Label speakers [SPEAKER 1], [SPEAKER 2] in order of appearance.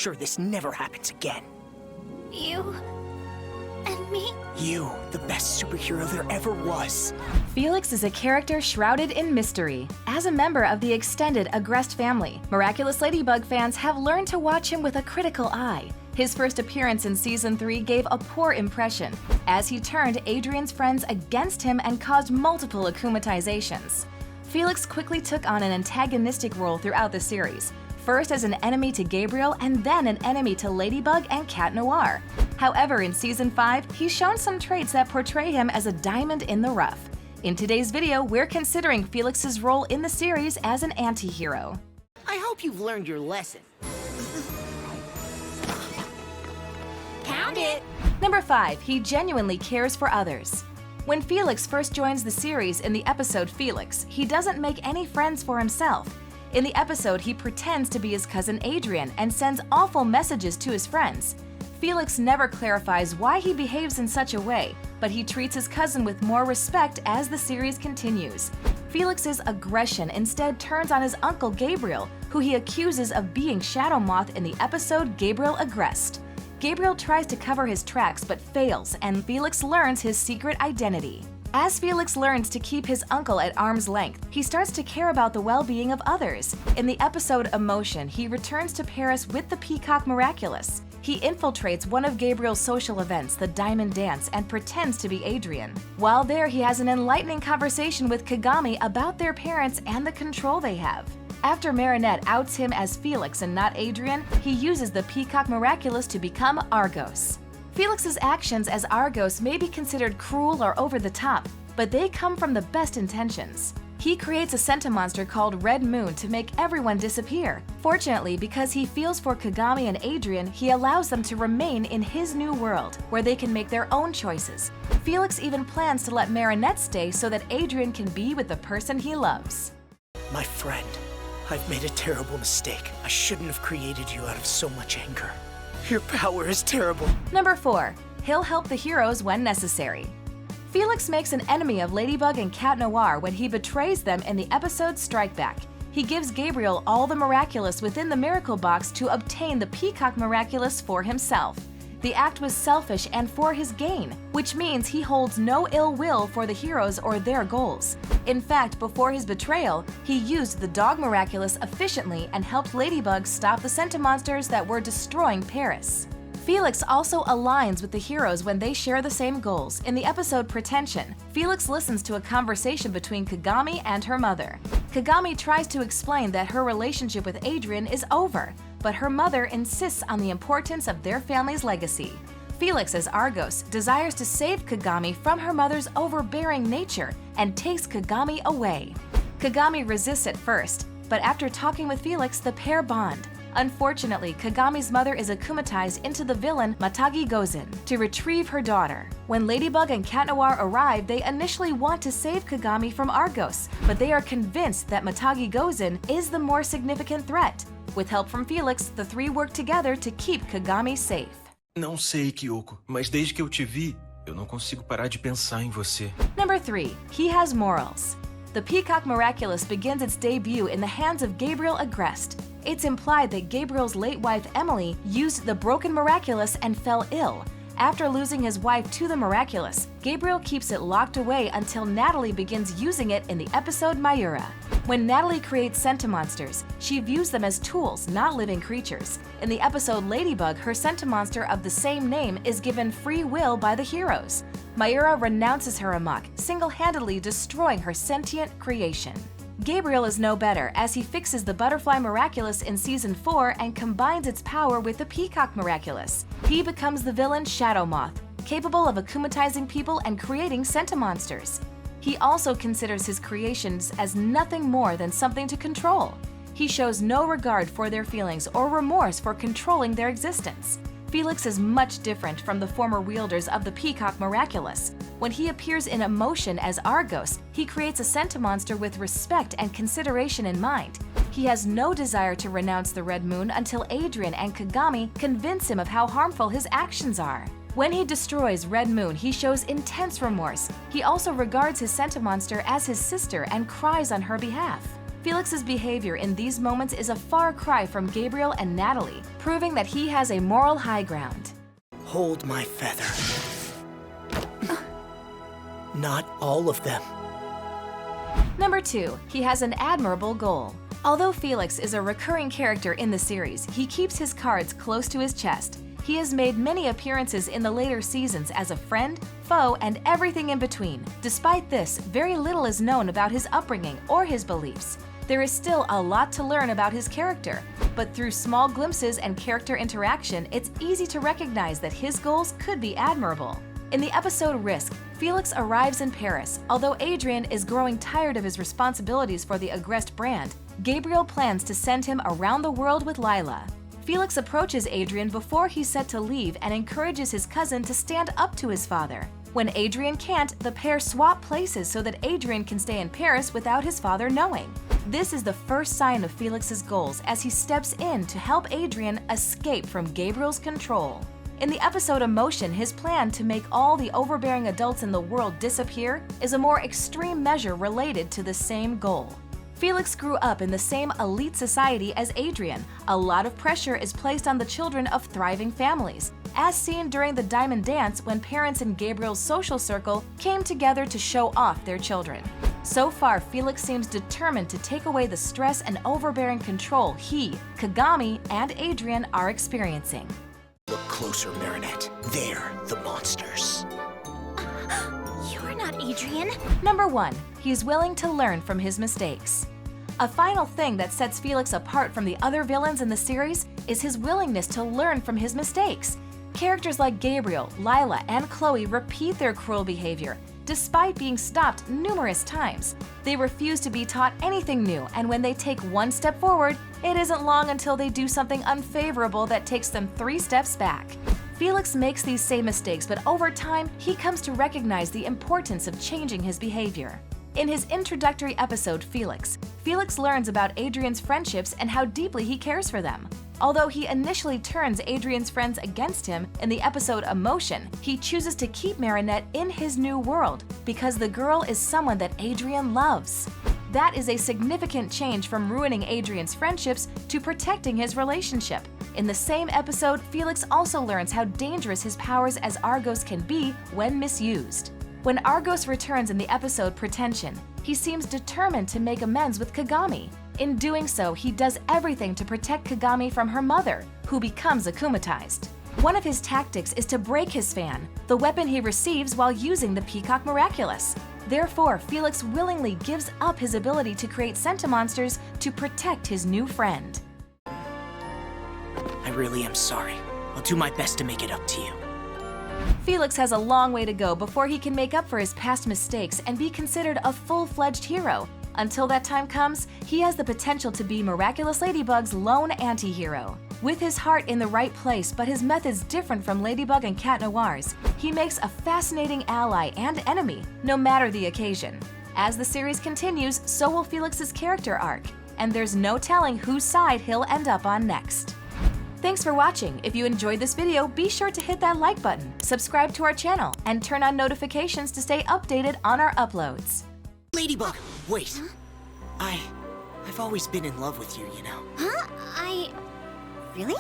[SPEAKER 1] sure this never happens again.
[SPEAKER 2] You and me?
[SPEAKER 1] You, the best superhero there ever was.
[SPEAKER 3] Felix is a character shrouded in mystery. As a member of the extended Agreste family, Miraculous Ladybug fans have learned to watch him with a critical eye. His first appearance in Season 3 gave a poor impression, as he turned Adrien's friends against him and caused multiple akumatizations. Felix quickly took on an antagonistic role throughout the series, first as an enemy to Gabriel and then an enemy to Ladybug and Cat Noir. However, in Season 5, he's shown some traits that portray him as a diamond in the rough. In today's video, we're considering Felix's role in the series as an anti-hero.
[SPEAKER 1] I hope you've learned your lesson.
[SPEAKER 2] Count it!
[SPEAKER 3] Number 5. He genuinely cares for others. When Felix first joins the series in the episode Felix, he doesn't make any friends for himself. In the episode, he pretends to be his cousin Adrien and sends awful messages to his friends. Felix never clarifies why he behaves in such a way, but he treats his cousin with more respect as the series continues. Felix's aggression instead turns on his uncle Gabriel, who he accuses of being Shadow Moth in the episode Gabriel Agreste. Gabriel tries to cover his tracks but fails, and Felix learns his secret identity. As Felix learns to keep his uncle at arm's length, he starts to care about the well-being of others. In the episode Emotion, he returns to Paris with the Peacock Miraculous. He infiltrates one of Gabriel's social events, the Diamond Dance, and pretends to be Adrien. While there, he has an enlightening conversation with Kagami about their parents and the control they have. After Marinette outs him as Felix and not Adrien, he uses the Peacock Miraculous to become Argos. Felix's actions as Argos may be considered cruel or over the top, but they come from the best intentions. He creates a Sentimonster called Red Moon to make everyone disappear. Fortunately, because he feels for Kagami and Adrien, he allows them to remain in his new world, where they can make their own choices. Felix even plans to let Marinette stay so that Adrien can be with the person he loves.
[SPEAKER 1] My friend, I've made a terrible mistake. I shouldn't have created you out of so much anger. Your power is terrible.
[SPEAKER 3] Number 4. He'll help the heroes when necessary. Felix makes an enemy of Ladybug and Cat Noir when he betrays them in the episode Strike Back. He gives Gabriel all the Miraculous within the Miracle Box to obtain the Peacock Miraculous for himself. The act was selfish and for his gain, which means he holds no ill will for the heroes or their goals. In fact, before his betrayal, he used the Dog Miraculous efficiently and helped Ladybug stop the Sentimonsters that were destroying Paris. Felix also aligns with the heroes when they share the same goals. In the episode Pretension, Felix listens to a conversation between Kagami and her mother. Kagami tries to explain that her relationship with Adrien is over, but her mother insists on the importance of their family's legacy. Felix, as Argos, desires to save Kagami from her mother's overbearing nature and takes Kagami away. Kagami resists at first, but after talking with Felix, the pair bond. Unfortunately, Kagami's mother is akumatized into the villain Matagi Gozin to retrieve her daughter. When Ladybug and Cat Noir arrive, they initially want to save Kagami from Argos, but they are convinced that Matagi Gozin is the more significant threat. With help from Felix, the three work together to keep Kagami safe.
[SPEAKER 4] Não sei, Kyoko, mas desde que eu te vi, eu não consigo parar de pensar em você.
[SPEAKER 3] Number 3. He has morals. The Peacock Miraculous begins its debut in the hands of Gabriel Agreste. It's implied that Gabriel's late wife Emily used the broken Miraculous and fell ill. After losing his wife to the Miraculous, Gabriel keeps it locked away until Natalie begins using it in the episode Mayura. When Natalie creates Sentimonsters, she views them as tools, not living creatures. In the episode Ladybug, her Sentimonster of the same name is given free will by the heroes. Mayura renounces her amok, single-handedly destroying her sentient creation. Gabriel is no better, as he fixes the Butterfly Miraculous in Season 4 and combines its power with the Peacock Miraculous. He becomes the villain Shadow Moth, capable of akumatizing people and creating Sentimonsters. He also considers his creations as nothing more than something to control. He shows no regard for their feelings or remorse for controlling their existence. Felix is much different from the former wielders of the Peacock Miraculous. When he appears in Emotion as Argos, he creates a Sentimonster with respect and consideration in mind. He has no desire to renounce the Red Moon until Adrien and Kagami convince him of how harmful his actions are. When he destroys Red Moon, he shows intense remorse. He also regards his Sentimonster as his sister and cries on her behalf. Felix's behavior in these moments is a far cry from Gabriel and Natalie, proving that he has a moral high ground.
[SPEAKER 1] Hold my feather. Not all of them.
[SPEAKER 3] Number 2, he has an admirable goal. Although Felix is a recurring character in the series, he keeps his cards close to his chest. He has made many appearances in the later seasons as a friend, foe, and everything in between. Despite this, very little is known about his upbringing or his beliefs. There is still a lot to learn about his character, but through small glimpses and character interaction, it's easy to recognize that his goals could be admirable. In the episode Risk, Felix arrives in Paris. Although Adrien is growing tired of his responsibilities for the Agreste brand, Gabriel plans to send him around the world with Lila. Felix approaches Adrien before he's set to leave and encourages his cousin to stand up to his father. When Adrien can't, the pair swap places so that Adrien can stay in Paris without his father knowing. This is the first sign of Felix's goals as he steps in to help Adrien escape from Gabriel's control. In the episode Emotion, his plan to make all the overbearing adults in the world disappear is a more extreme measure related to the same goal. Felix grew up in the same elite society as Adrien. A lot of pressure is placed on the children of thriving families, as seen during the Diamond Dance when parents in Gabriel's social circle came together to show off their children. So far, Felix seems determined to take away the stress and overbearing control he, Kagami, and Adrien are experiencing.
[SPEAKER 1] Look closer, Marinette. They're the monsters.
[SPEAKER 2] You're not Adrien.
[SPEAKER 3] Number 1, he's willing to learn from his mistakes. A final thing that sets Felix apart from the other villains in the series is his willingness to learn from his mistakes. Characters like Gabriel, Lila, and Chloe repeat their cruel behavior, despite being stopped numerous times. They refuse to be taught anything new, and when they take one step forward, it isn't long until they do something unfavorable that takes them 3 steps back. Felix makes these same mistakes, but over time, he comes to recognize the importance of changing his behavior. In his introductory episode, Felix learns about Adrien's friendships and how deeply he cares for them. Although he initially turns Adrien's friends against him in the episode Emotion, he chooses to keep Marinette in his new world because the girl is someone that Adrien loves. That is a significant change from ruining Adrien's friendships to protecting his relationship. In the same episode, Felix also learns how dangerous his powers as Argos can be when misused. When Argos returns in the episode Pretension, he seems determined to make amends with Kagami. In doing so, he does everything to protect Kagami from her mother, who becomes akumatized. One of his tactics is to break his fan, the weapon he receives while using the Peacock Miraculous. Therefore, Felix willingly gives up his ability to create Sentimonsters to protect his new friend.
[SPEAKER 1] I really am sorry. I'll do my best to make it up to you.
[SPEAKER 3] Felix has a long way to go before he can make up for his past mistakes and be considered a full-fledged hero. Until that time comes, he has the potential to be Miraculous Ladybug's lone anti-hero. With his heart in the right place but his methods different from Ladybug and Cat Noir's, he makes a fascinating ally and enemy, no matter the occasion. As the series continues, so will Felix's character arc, and there's no telling whose side he'll end up on next. Thanks for watching. If you enjoyed this video, be sure to hit that like button, subscribe to our channel, and turn on notifications to stay updated on our uploads.
[SPEAKER 1] Ladybug, wait. I've always been in love with you, you know.
[SPEAKER 2] Huh? Really?